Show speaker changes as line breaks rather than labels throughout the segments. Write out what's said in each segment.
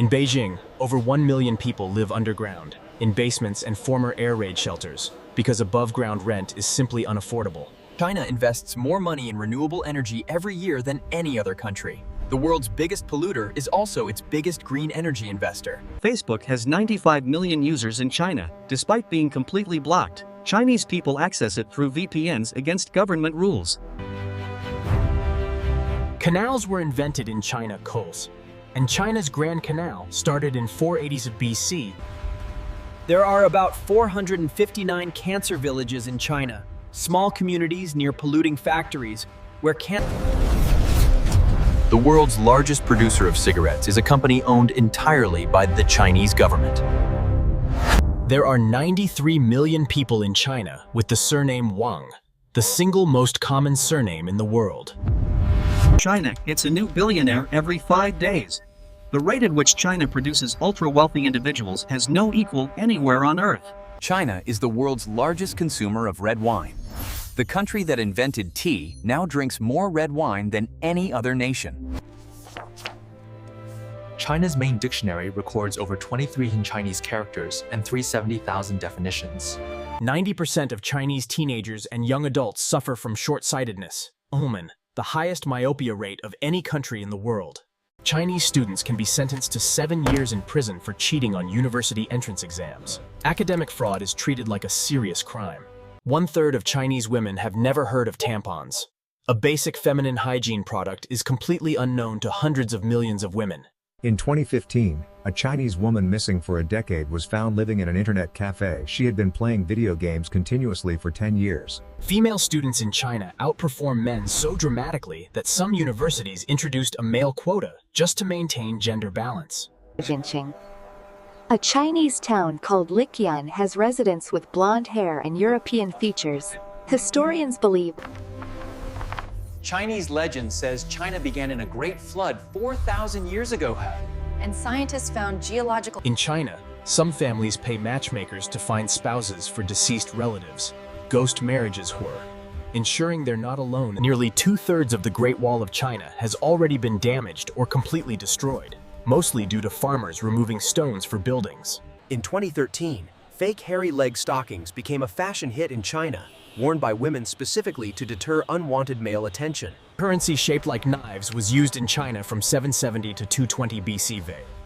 In Beijing, over 1 million people live underground, in basements and former air raid shelters, because above-ground rent is simply unaffordable.
China invests more money in renewable energy every year than any other country. The world's biggest polluter is also its biggest green energy investor.
Facebook has 95 million users in China. Despite being completely blocked, Chinese people access it through VPNs against government rules.
Canals were invented in China coals, and China's Grand Canal started in 480s BC.
There are about 459 cancer villages in China, small communities near polluting factories where
The world's largest producer of cigarettes is a company owned entirely by the Chinese government.
There are 93 million people in China with the surname Wang, the single most common surname in the world.
China hits a new billionaire every 5 days. The rate at which China produces ultra-wealthy individuals has no equal anywhere on Earth.
China is the world's largest consumer of red wine. The country that invented tea now drinks more red wine than any other nation.
China's main dictionary records over 23 Chinese characters and 370,000 definitions.
90% of Chinese teenagers and young adults suffer from short-sightedness, omen, the highest myopia rate of any country in the world. Chinese students can be sentenced to 7 years in prison for cheating on university entrance exams. Academic fraud is treated like a serious crime. 1/3 of Chinese women have never heard of tampons. A basic feminine hygiene product is completely unknown to hundreds of millions of women.
In 2015, a Chinese woman missing for a decade was found living in an internet cafe. She had been playing video games continuously for 10 years.
Female students in China outperform men so dramatically that some universities introduced a male quota just to maintain gender balance.
A Chinese town called Liqian has residents with blonde hair and European features. Historians believe
Chinese legend says China began in a great flood 4,000 years ago.
And scientists found geological...
In China, some families pay matchmakers to find spouses for deceased relatives. Ghost marriages whore, ensuring they're not alone. Nearly 2/3 of the Great Wall of China has already been damaged or completely destroyed, mostly due to farmers removing stones for buildings.
In 2013, fake hairy leg stockings became a fashion hit in China, worn by women specifically to deter unwanted male attention.
Currency shaped like knives was used in China from 770 to 220 BC.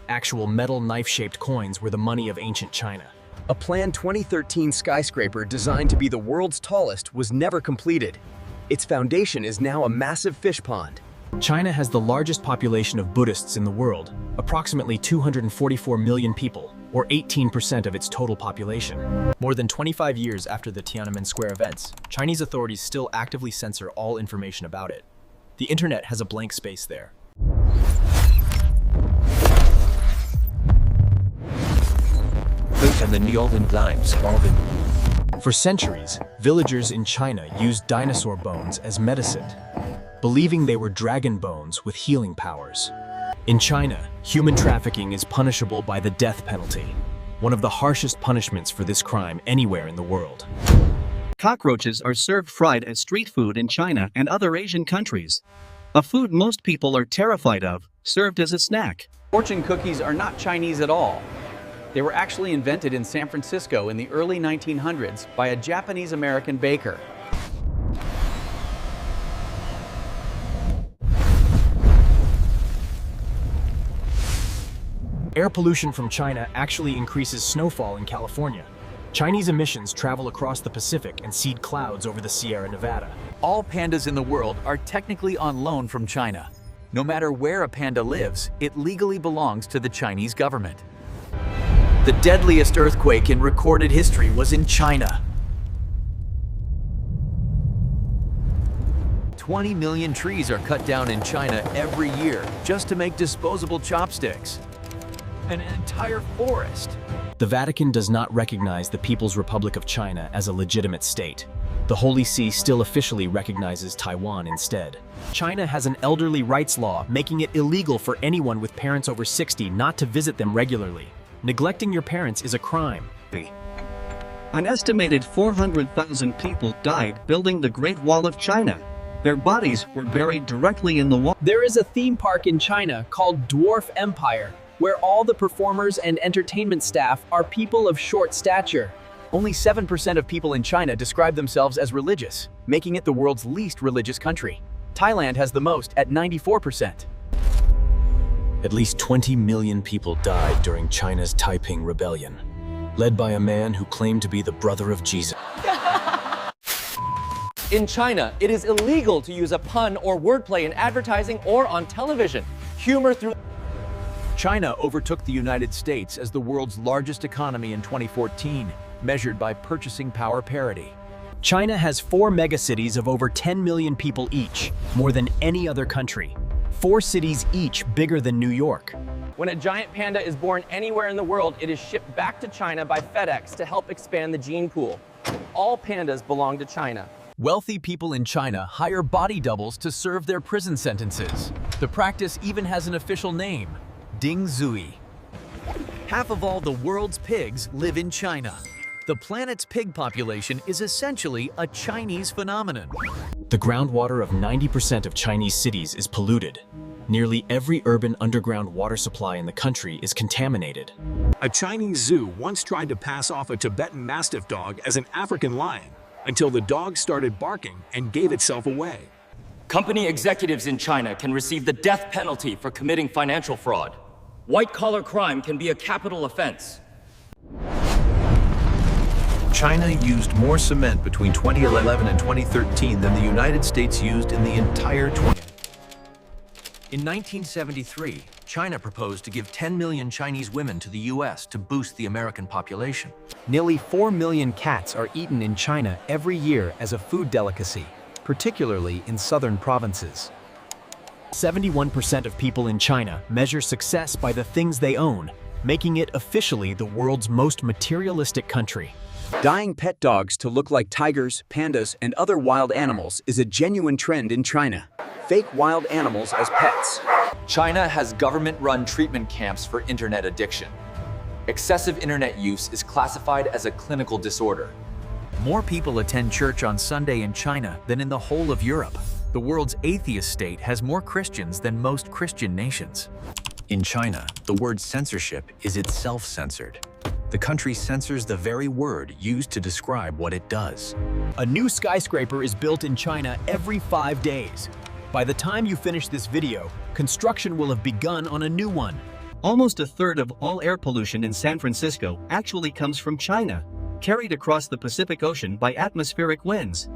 Actual metal knife-shaped coins were the money of ancient China.
A planned 2013 skyscraper designed to be the world's tallest was never completed. Its foundation is now a massive fish pond.
China has the largest population of Buddhists in the world, approximately 244 million people, or 18% of its total population.
More than 25 years after the Tiananmen Square events, Chinese authorities still actively censor all information about it. The internet has a blank space there.
And the Neolin limes
For centuries, villagers in China used dinosaur bones as medicine, believing they were dragon bones with healing powers. In China, human trafficking is punishable by the death penalty, one of the harshest punishments for this crime anywhere in the world.
Cockroaches are served fried as street food in China and other Asian countries. A food most people are terrified of, served as a snack.
Fortune cookies are not Chinese at all. They were actually invented in San Francisco in the early 1900s by a Japanese-American baker.
Air pollution from China actually increases snowfall in California. Chinese emissions travel across the Pacific and seed clouds over the Sierra Nevada.
All pandas in the world are technically on loan from China. No matter where a panda lives, it legally belongs to the Chinese government. The deadliest earthquake in recorded history was in China. 20 million trees are cut down in China every year just to make disposable chopsticks. An entire forest.
The Vatican does not recognize the People's Republic of China as a legitimate state. The Holy See still officially recognizes Taiwan instead. China has an elderly rights law making it illegal for anyone with parents over 60 not to visit them regularly. Neglecting your parents is a crime.
An estimated 400,000 people died building the Great Wall of China. Their bodies were buried directly in the wall.
There is a theme park in China called Dwarf Empire, where all the performers and entertainment staff are people of short stature.
Only 7% of people in China describe themselves as religious, making it the world's least religious country. Thailand has the most at 94%.
At least 20 million people died during China's Taiping Rebellion, led by a man who claimed to be the brother of Jesus.
In China, it is illegal to use a pun or wordplay in advertising or on television. Humor through
China overtook the United States as the world's largest economy in 2014, measured by purchasing power parity.
China has 4 megacities of over 10 million people each, more than any other country. 4 cities each bigger than New York.
When a giant panda is born anywhere in the world, it is shipped back to China by FedEx to help expand the gene pool. All pandas belong to China.
Wealthy people in China hire body doubles to serve their prison sentences. The practice even has an official name, Ding Zui. Half of all the world's pigs live in China. The planet's pig population is essentially a Chinese phenomenon.
The groundwater of 90% of Chinese cities is polluted. Nearly every urban underground water supply in the country is contaminated.
A Chinese zoo once tried to pass off a Tibetan Mastiff dog as an African lion, until the dog started barking and gave itself away.
Company executives in China can receive the death penalty for committing financial fraud. White-collar crime can be a capital offense.
China used more cement between 2011 and 2013 than the United States used in the entire 20. In 1973, China proposed to give 10 million Chinese women to the US to boost the American population.
Nearly 4 million cats are eaten in China every year as a food delicacy, particularly in southern provinces. 71% of people in China measure success by the things they own, making it officially the world's most materialistic country.
Dyeing pet dogs to look like tigers, pandas, and other wild animals is a genuine trend in China. Fake wild animals as pets.
China has government-run treatment camps for internet addiction. Excessive internet use is classified as a clinical disorder.
More people attend church on Sunday in China than in the whole of Europe. The world's atheist state has more Christians than most Christian nations.
In China, the word censorship is itself censored. The country censors the very word used to describe what it does.
A new skyscraper is built in China every 5 days. By the time you finish this video, construction will have begun on a new one.
Almost a third of all air pollution in San Francisco actually comes from China, carried across the Pacific Ocean by atmospheric winds.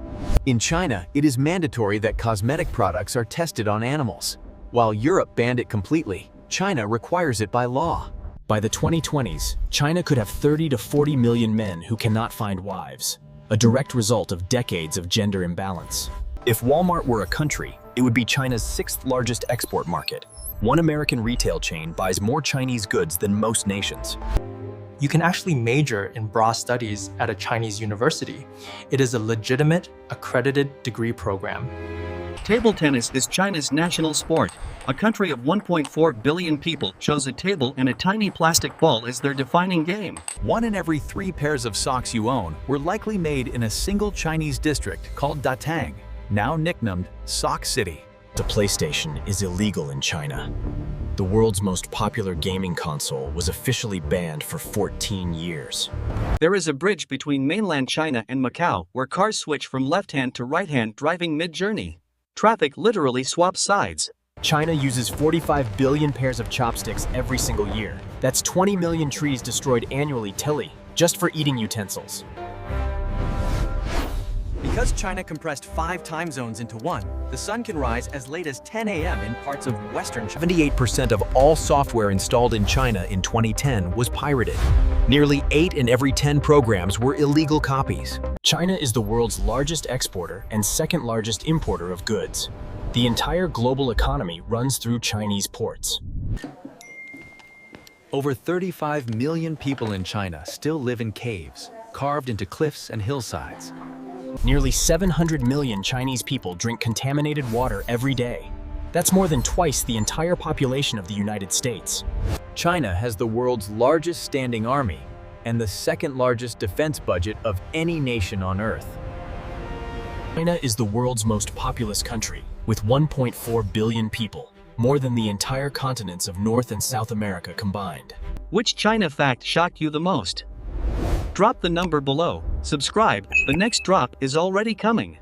In China, it is mandatory that cosmetic products are tested on animals. While Europe banned it completely, China requires it by law.
By the 2020s, China could have 30 to 40 million men who cannot find wives, a direct result of decades of gender imbalance.
If Walmart were a country, it would be China's 6th largest export market. One American retail chain buys more Chinese goods than most nations.
You can actually major in bra studies at a Chinese university. It is a legitimate, accredited degree program.
Table tennis is China's national sport. A country of 1.4 billion people chose a table and a tiny plastic ball as their defining game.
1 in every 3 pairs of socks you own were likely made in a single Chinese district called Datang, now nicknamed Sock City.
The PlayStation is illegal in China. The world's most popular gaming console was officially banned for 14 years.
There is a bridge between mainland China and Macau where cars switch from left-hand to right-hand driving mid-journey. Traffic literally swaps sides.
China uses 45 billion pairs of chopsticks every single year. That's 20 million trees destroyed annually, just for eating utensils.
Because China compressed 5 time zones into one, the sun can rise as late as 10 a.m. in parts of Western China. 78% of all software installed in China in 2010 was pirated. Nearly 8 in every 10 programs were illegal copies.
China is the world's largest exporter and 2nd largest importer of goods. The entire global economy runs through Chinese ports.
Over 35 million people in China still live in caves, carved into cliffs and hillsides.
Nearly 700 million Chinese people drink contaminated water every day. That's more than twice the entire population of the United States.
China has the world's largest standing army and the 2nd largest defense budget of any nation on Earth.
China is the world's most populous country, with 1.4 billion people. more than the entire continents of North and South America combined.
Which China fact shocked you the most? Drop the number below, subscribe, the next drop is already coming.